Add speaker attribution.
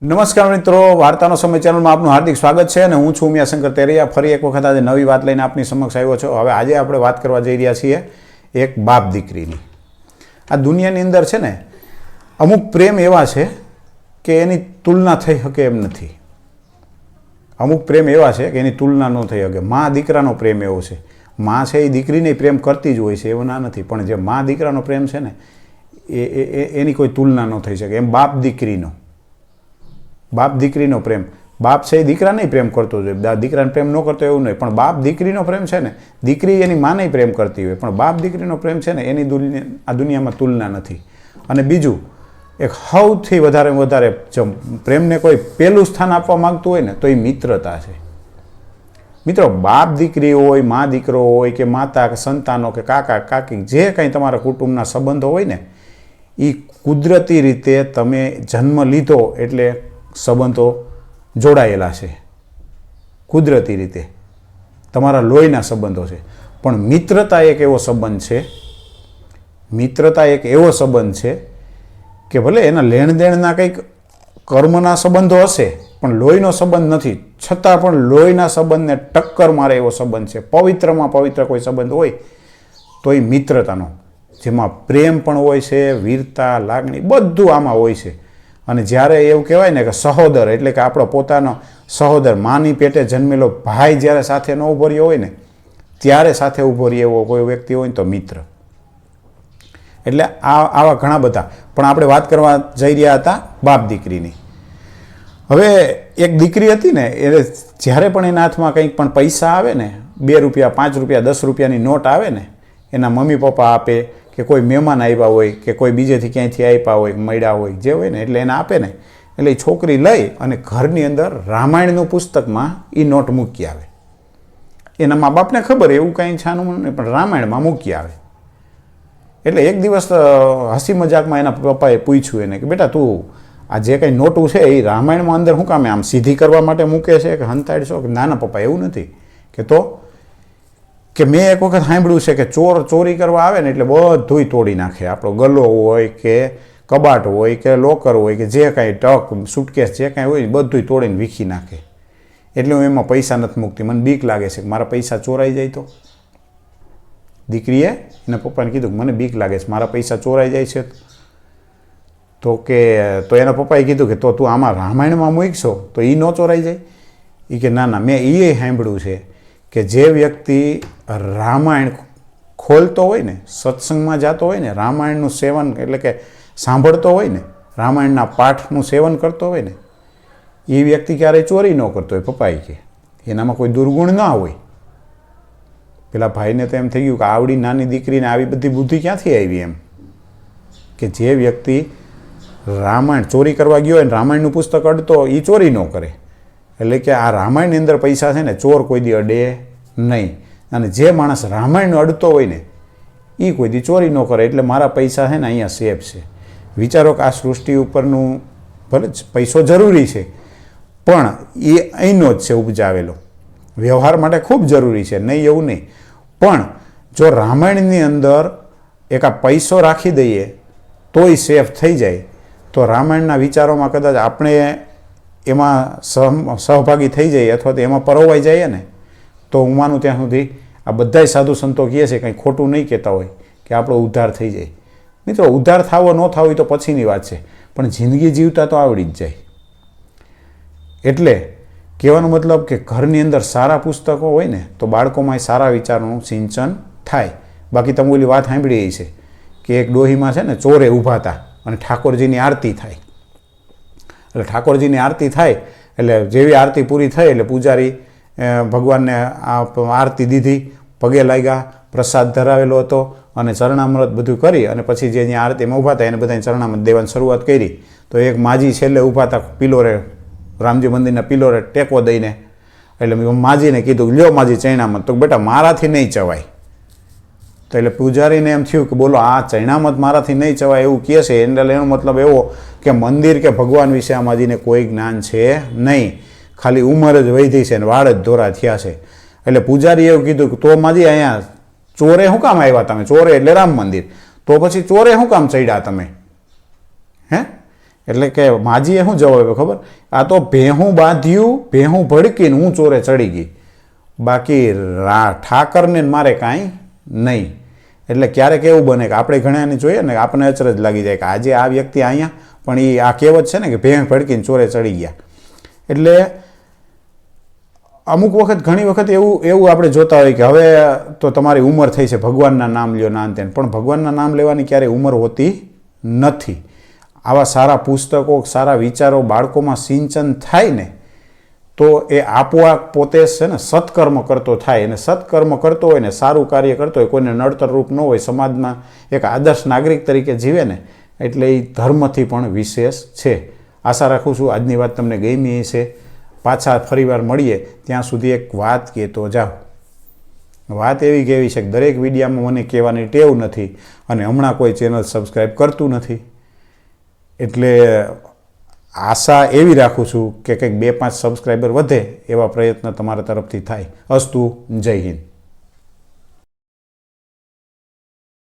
Speaker 1: નમસ્કાર મિત્રો, વાર્તાનો સમય ચેનલમાં આપનું હાર્દિક સ્વાગત છે અને હું છું ઉમિયાશંકર તેરૈયા. ફરી એક વખત આજે નવી વાત લઈને આપની સમક્ષ આવ્યો છું. હવે આજે આપણે વાત કરવા જઈ રહ્યા છીએ એક બાપ દીકરીની. આ દુનિયાની અંદર છે ને અમુક પ્રેમ એવા છે કે એની તુલના થઈ શકે એમ નથી. અમુક પ્રેમ એવા છે કે એની તુલના ન થઈ શકે. મા દીકરાનો પ્રેમ એવો છે. મા છે એ દીકરીને પ્રેમ કરતી જ હોય છે, એવું ના નથી, પણ જે મા દીકરાનો પ્રેમ છે ને એની કોઈ તુલના ન થઈ શકે. એમ બાપ દીકરીનો પ્રેમ, બાપ છે એ દીકરાને પ્રેમ કરતો જોઈએ, દીકરાને પ્રેમ ન કરતો એવું નહીં, પણ બાપ દીકરીનો પ્રેમ છે ને, દીકરી એની માને પ્રેમ કરતી હોય, પણ બાપ દીકરીનો પ્રેમ છે ને એની આ દુનિયામાં તુલના નથી. અને બીજું એક સૌથી વધારે જો પ્રેમને કોઈ પહેલું સ્થાન આપવા માંગતું હોય ને તો એ મિત્રતા છે. મિત્રો, બાપ દીકરી હોય, મા દીકરો હોય કે માતા કે સંતાનો કે કાકા કાકી, જે કંઈ તમારા કુટુંબના સંબંધો હોય ને, એ કુદરતી રીતે તમે જન્મ લીધો એટલે સંબંધો જોડાયેલા છે. કુદરતી રીતે તમારા લોહીના સંબંધો છે. પણ મિત્રતા એક એવો સંબંધ છે કે ભલે એના લેણ દેણના કંઈક કર્મના સંબંધો હશે પણ લોહીનો સંબંધ નથી, છતાં પણ લોહીના સંબંધને ટક્કર મારે એવો સંબંધ છે. પવિત્રમાં પવિત્ર કોઈ સંબંધ હોય તો એ મિત્રતાનો, જેમાં પ્રેમ પણ હોય છે, વીરતા, લાગણી, બધું આમાં હોય છે. અને જ્યારે એવું કહેવાય ને કે સહોદર, એટલે કે આપણો પોતાનો સહોદર, માની પેટે જન્મેલો ભાઈ જ્યારે સાથે ન ઊભો રહ્યો હોય ને, ત્યારે સાથે ઊભો રહે એવો કોઈ વ્યક્તિ હોય ને તો મિત્ર. એટલે આવા ઘણા બધા. પણ આપણે વાત કરવા જઈ રહ્યા હતા બાપ દીકરીની. હવે એક દીકરી હતી ને, એ જ્યારે પણ એના હાથમાં કંઈક પણ પૈસા આવે ને, 2 રૂપિયા, 5 રૂપિયા, 10 રૂપિયાની નોટ આવે ને, એના મમ્મી પપ્પા આપે કે કોઈ મહેમાન આવ્યા હોય કે કોઈ બીજેથી ક્યાંયથી આપ્યા હોય, મળ્યા હોય, જે હોય ને એટલે એને આપે ને, એટલે એ છોકરી લઈ અને ઘરની અંદર રામાયણનું પુસ્તકમાં એ નોટ મૂકી આવે. એના મા બાપને ખબર એવું કંઈ છાનું નહીં, પણ રામાયણમાં મૂકી આવે. એટલે એક દિવસ હસી મજાકમાં એના પપ્પાએ પૂછ્યું એને કે બેટા, તું આ જે કંઈ નોટું છે એ રામાયણમાં અંદર શું કામે આમ સીધી કરવા માટે મૂકે છે કે હંતાડશો? કે ના ના પપ્પા, એવું નથી. કે મેં એક વખત સાંભળ્યું છે કે ચોરી કરવા આવે ને એટલે બધુંય તોડી નાખે. આપણો ગલ્લો હોય કે કબાટ હોય કે લોકર હોય કે જે કાંઈ ટક, સુટકેસ જે કાંઈ હોય બધુંય તોડીને વીખી નાખે. એટલે હું એમાં પૈસા નથી મૂકતી, મને બીક લાગે છે કે મારા પૈસા ચોરાઈ જાય તો. દીકરીએ એના પપ્પાને કીધું કે મને બીક લાગે છે, મારા પૈસા ચોરાઈ જાય છે તો એના પપ્પાએ કીધું કે તો તું આમાં રામાયણમાં મૂકશો તો એ ન ચોરાઈ જાય? એ કે ના ના, મેં એ સાંભળ્યું છે કે જે વ્યક્તિ રામાયણ ખોલતો હોય ને, સત્સંગમાં જતો હોય ને, રામાયણનું સેવન એટલે કે સાંભળતો હોય ને, રામાયણના પાઠનું સેવન કરતો હોય ને, એ વ્યક્તિ ક્યારેય ચોરી ન કરતો હોય. પપ્પાએ કે એનામાં કોઈ દુર્ગુણ ના હોય. પેલા ભાઈને તો એમ થઈ ગયું કે આવડી નાની દીકરીને આવી બધી બુદ્ધિ ક્યાંથી આવી? એમ કે જે વ્યક્તિ રામાયણ ચોરી કરવા ગયો હોય ને રામાયણનું પુસ્તક અડતો, એ ચોરી ન કરે. એટલે કે આ રામાયણની અંદર પૈસા છે ને, ચોર કોઈ દી અડે નહીં. અને જે માણસ રામાયણ અડતો હોય ને એ કોઈ દી ચોરી ન કરે. એટલે મારા પૈસા છે ને અહીંયા સેફ છે. વિચારો કે આ સૃષ્ટિ ઉપરનું ભલે પૈસો જરૂરી છે પણ એ અહીંનો જ છે ઉપજાવેલો, વ્યવહાર માટે ખૂબ જરૂરી છે, નહીં એવું નહીં. પણ જો રામાયણની અંદર એક આ પૈસો રાખી દઈએ તોય સેફ થઈ જાય, તો રામાયણના વિચારોમાં કદાચ આપણે એમાં સહભાગી થઈ જઈએ અથવા તો એમાં પરોવાઈ જઈએ ને, તો હું માનું ત્યાં સુધી આ બધાય સાધુ સંતો કહે છે, કંઈ ખોટું નહીં કહેતા હોય, કે આપણો ઉદ્ધાર થઈ જાય. મિત્રો, ઉદ્ધાર થાવો ન થાવો એ તો પછીની વાત છે, પણ જિંદગી જીવતા તો આવડી જ જાય. એટલે કહેવાનો મતલબ કે ઘરની અંદર સારા પુસ્તકો હોય ને તો બાળકોમાં સારા વિચારોનું સિંચન થાય. બાકી તમે ઓલી વાત સાંભળી છે કે એક ડોહીમાં છે ને ચોરે ઊભા હતા અને ઠાકોરજીની આરતી થાય. એટલે ઠાકોરજીની આરતી થાય એટલે જેવી આરતી પૂરી થઈ એટલે પૂજારી ભગવાનને આરતી દીધી, પગે લાગ્યા, પ્રસાદ ધરાવેલો હતો અને ચરણામૃત બધું કરી અને પછી જે અહીંયા આરતીમાં ઊભા હતા એને બધાને ચરણામૃત દેવાની શરૂઆત કરી. તો એક માજી છેલ્લે ઊભા હતા પિલોરે, રામજી મંદિરના પિલોરે ટેકો દઈને. એટલે માજીને કીધું, લ્યો માજી ચરણામૃત. તો બેટા મારાથી નહીં ચવાય. તો એટલે પૂજારીને એમ થયું કે બોલો આ ચરણામૃત મારાથી નહીં ચવાય એવું કહે છે, એટલે એનો મતલબ એવો કે મંદિર કે ભગવાન વિશે આ માજીને કોઈ જ્ઞાન છે નહીં, ખાલી ઉંમર જ વધી છે ને વાળ જ ધોરા થયા છે. એટલે પૂજારી એવું કીધું કે તો માજી અહીંયા ચોરે શું કામ આવ્યા તમે? ચોરે એટલે રામ મંદિર, તો પછી ચોરે શું કામ ચડ્યા તમે? હે એટલે કે માજીએ શું જવાબ આપ્યો ખબર? આ તો ભેહું બાંધ્યું, ભેહું ભડકીને હું ચોરે ચડી ગઈ, બાકી ઠાકરને મારે કાંઈ નહીં. એટલે ક્યારેક એવું બને કે આપણે ઘણાને જોઈએ ને, આપણને અચરજ લાગી જાય કે આજે આ વ્યક્તિ અહીંયા, પણ એ આ કહેવત છે ને કે ભેહ ભડકીને ચોરે ચડી ગયા. એટલે અમુક વખત, ઘણી વખત એવું આપણે જોતા હોય કે હવે તો તમારી ઉંમર થઈ છે, ભગવાનના નામ લ્યો, ના તેન. પણ ભગવાનના નામ લેવાની ક્યારેય ઉંમર હોતી નથી. આવા સારા પુસ્તકો, સારા વિચારો બાળકોમાં સિંચન થાય ને તો એ આપોઆપ પોતે છે ને સત્કર્મ કરતો થાય. અને સત્કર્મ કરતો હોય ને, સારું કાર્ય કરતો હોય, કોઈને નડતરરૂપ ન હોય, સમાજમાં એક આદર્શ નાગરિક તરીકે જીવે ને, એટલે એ ધર્મથી પણ વિશેષ છે. આશા રાખું છું આજની વાત તમને ગમી હશે. પાછા ફરીવાર મળીએ ત્યાં સુધી એક વાત કહેતો જાઓ. વાત એવી કહેવી છે કે દરેક વિડીયામાં મને કહેવાની ટેવ નથી અને હમણાં કોઈ ચેનલ સબસ્ક્રાઈબ કરતું નથી. એટલે આશા એવી રાખું છું કે કંઈક 2-5 સબસ્ક્રાઈબર વધે એવા પ્રયત્ન તમારા તરફથી થાય. અસ્તુ. જય હિન્દ.